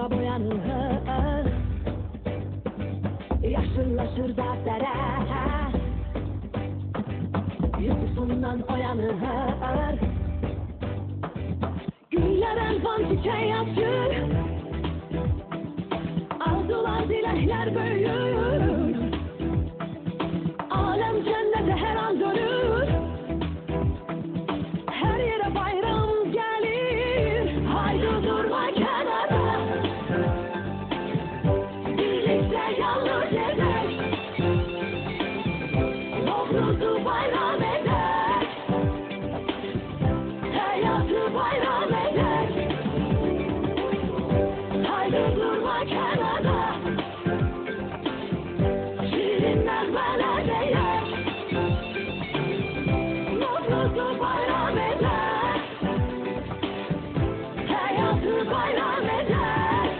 Mumlara boyanır, yaşlılaşır dertlere, uykusundan uyanır. Güller elvan çiçeği açır, arzular dilekler büyür. Alem cennete her an dönür, her yere bayram gelir. Haydi durma kenara, birlikte yalnız eder, Novruz'u bayram eder, hayatı bayram eder. Haydi durma kenara, şirinler böyle yer, Novruz'u bayram eder, hayatı bayram eder.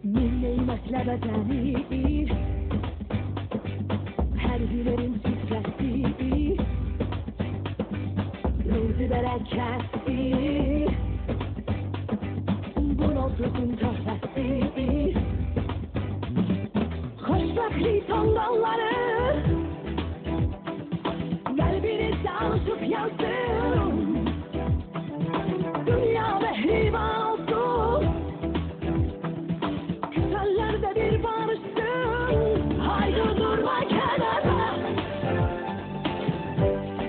Milleyimekle bedenir, her gülerin titresi, ruzi bereketli, bu Novruz'un töhfesi. Hoşbekli tongalları kalbinizde alışıp yansın, dünya mehriban olsun, küsellerde bir barışsın. Haydi durma kenara,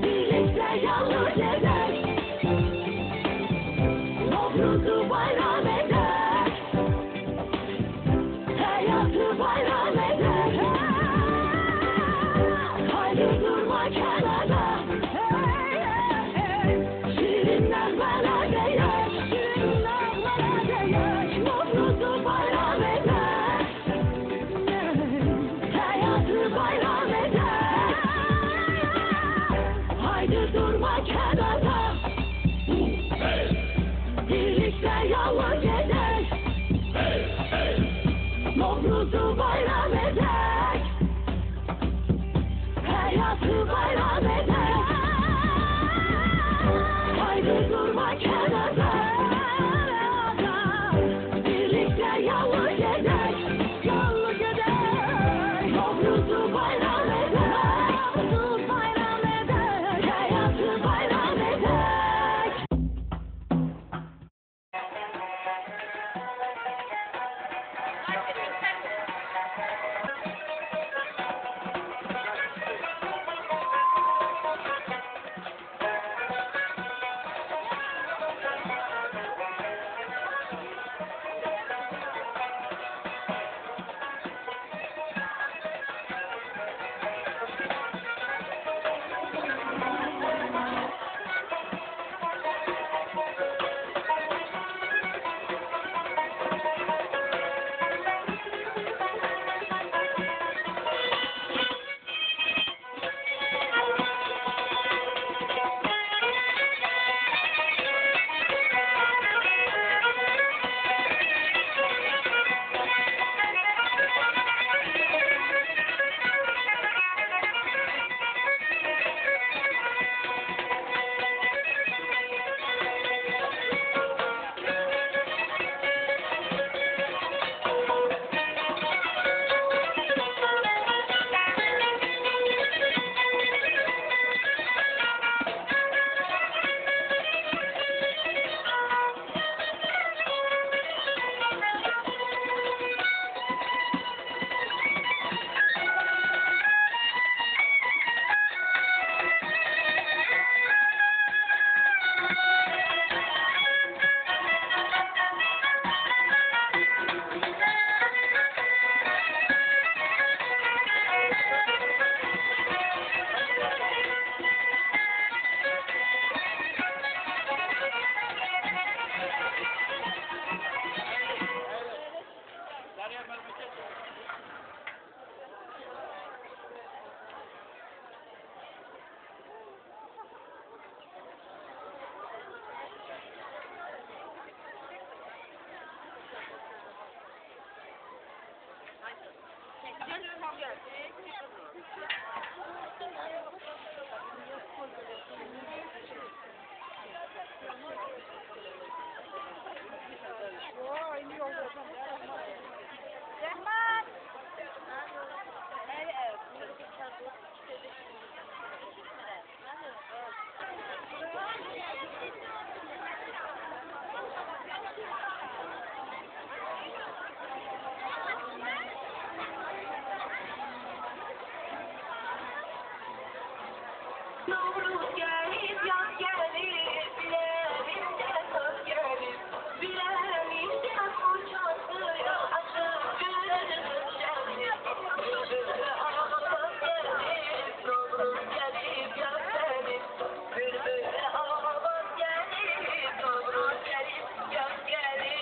birlikte yalnız eder, Novruz'u bayram eder, hayatı bayram eder. Haydi durma kenara, şirinler böyle yer, Novruz'u bayram eder, hayatı bayram eder. Haydi durma kenara, birlikte yalnız eder, Novruz'u bayram eder, hayatı bayram eder. Haydi durma kenara, birlikte yalnız eder, Novruz'u bayram eder, Novruz'u bayram eder, hayatı bayram eder. Novruz gelip yaz gelir, bileğimde söz gelir. Bileğimde fırçası açıp gülümüz gelir. Bülbül ağlamaz gelir, Novruz gelip yaz gelir. Bülbül ağlamaz gelir, Novruz gelip yaz gelir.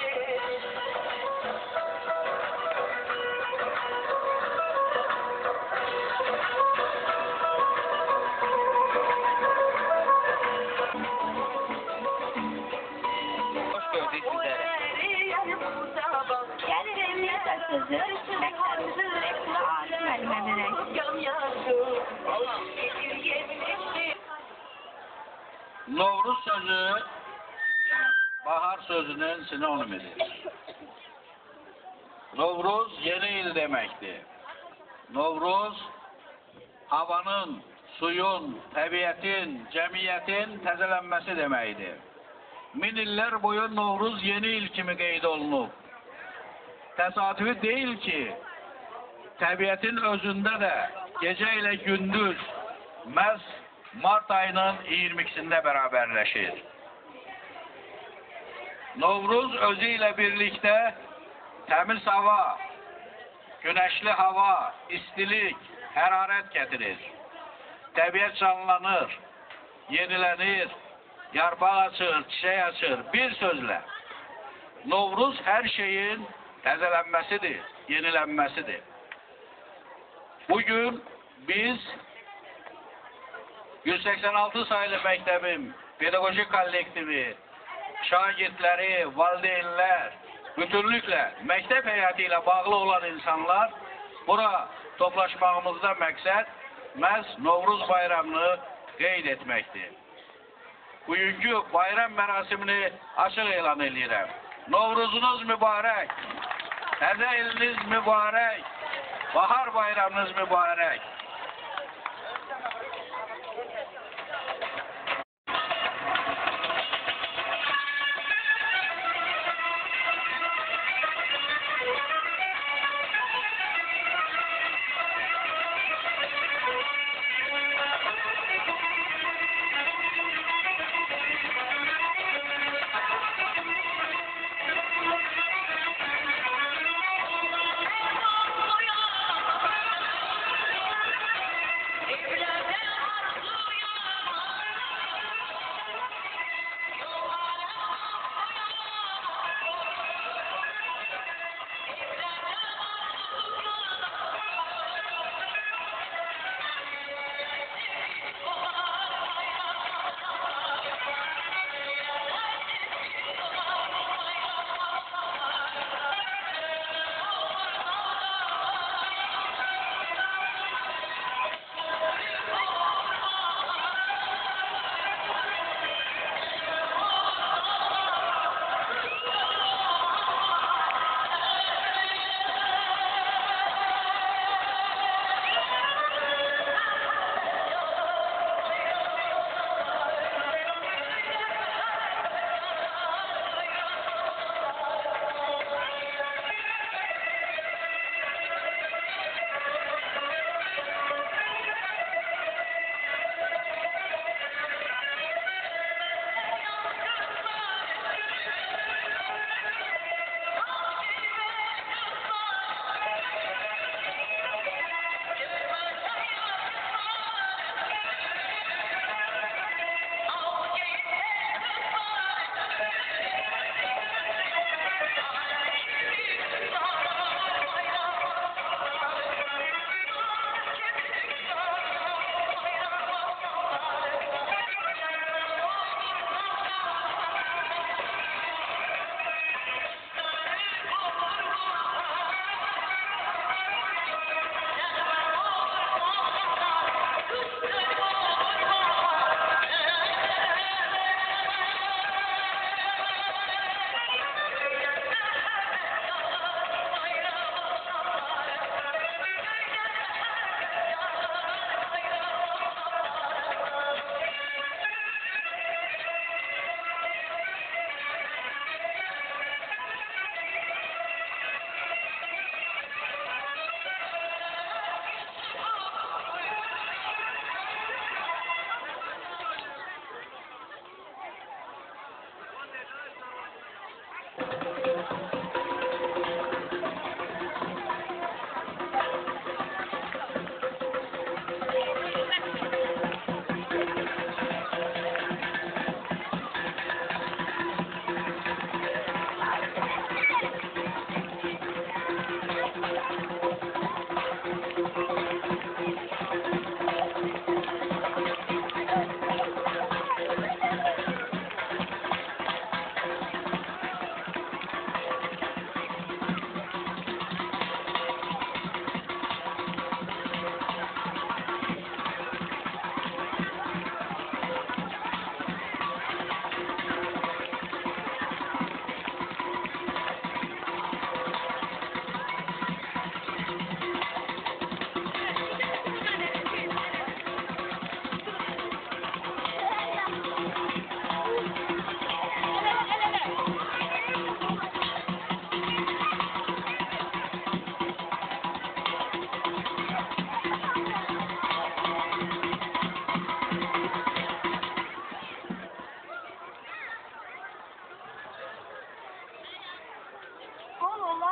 Novruz sözü bahar sözünün sinonimidir. Novruz yeni il demektir. Novruz havanın, suyun, təbiətin, cəmiyyətin təzələnməsi deməkdir. Min illər boyu Novruz yeni il kimi qeyd olunub. Təsadüfi deyil ki, təbiətin özündə də gecə ilə gündüz məhz Mart ayının 22'sində bərabərləşir. Novruz özü ilə birlikdə təmiz hava, güneşli hava, istilik, hərarət gətirir. Təbiət canlanır, yenilənir, yarpaq açır, çiçək açır. Bir sözlə, Novruz hər şeyin təzələnməsidir, yenilənməsidir. Bugün biz 186 sayılı məktəbin pedagojik kollektivi, şagirdləri, valideynlər, bütünlüklə məktəb həyatı ilə bağlı olan insanlar bura toplaşmağımızda məqsəd məhz Novruz bayramını qeyd etməkdir. Bugünkü bayram mərasimini açıq elan edirəm. Novruzunuz mübarək, təzə iliniz mübarək, bahar bayramınız mübarək.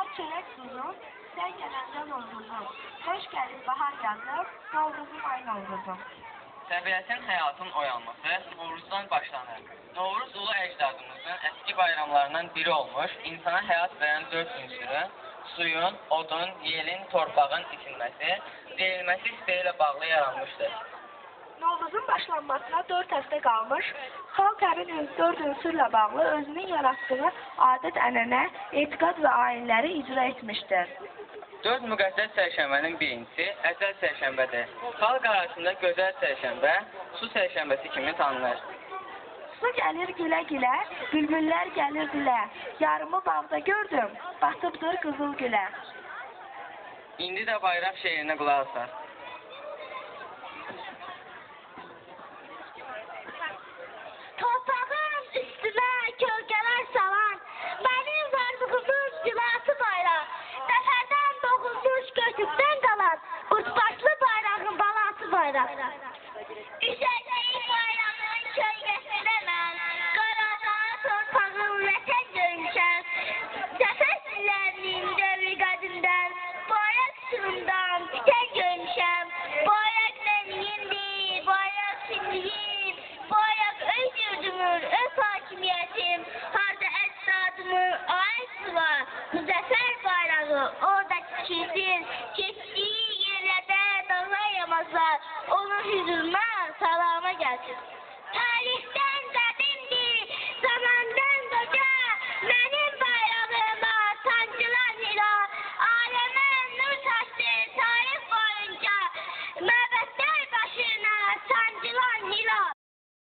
Bahar çörək duzum, sən gələndə Novruzum. Xoş gəlib bahar yazır, Novruzum ay Novruzum. Təbiətin, həyatın oyanması Novruzdan başlanır. Novruz ulu əcdadımızın əski bayramlarından biri olmuş, insana həyat verən 4 ünsürü, suyun, odun, yelin, torpağın itilməsi, deyilməsi isteği ilə bağlı yaranmışdır. Novruzun başlanmasına 4 həftə qalmış, xalq həmin 4 ünsürlə bağlı özünün yaratdığı adət-ənənə, etiqad və ayinləri icra etmişdir. 4 müqəddəs sərşənbənin birincisi Əcəl sərşənbədir. Xalq arasında gözəl sərşənbə, su sərşənbəsi kimi tanınır. Su gəlir gülə-gülə, bülbüllər gəlir dilə. Yarımı bağda gördüm, batıbdır qızıl gülə. İndi də bayram şeirinə qulaq asar. Torpağın üstünə kölgələr salan, mənim varlığımın silahı bayraq. Nəfərdən doğulmuş götükdən qalan, qurtbaşlı bayrağın balası bayraq. Üşəcəyim bayrağın kölgəsində mən, Qarabağ torpağın vətən görmüşəm. Cəfət illərinin dövrü qədimdən, bayraq uçurumdan titən görmüşəm. Bayraq mənimdir, bayraq şimdiyim, bayraq öz yurdumur, öz hakimiyyətim. Harda əcdadımın ayısı var, müzəffər bayrağı orada tikilsin. Keçdiyi yerlərdə dağlar yamazlar, onun hüzuruna salama gəlsin. Tarixdən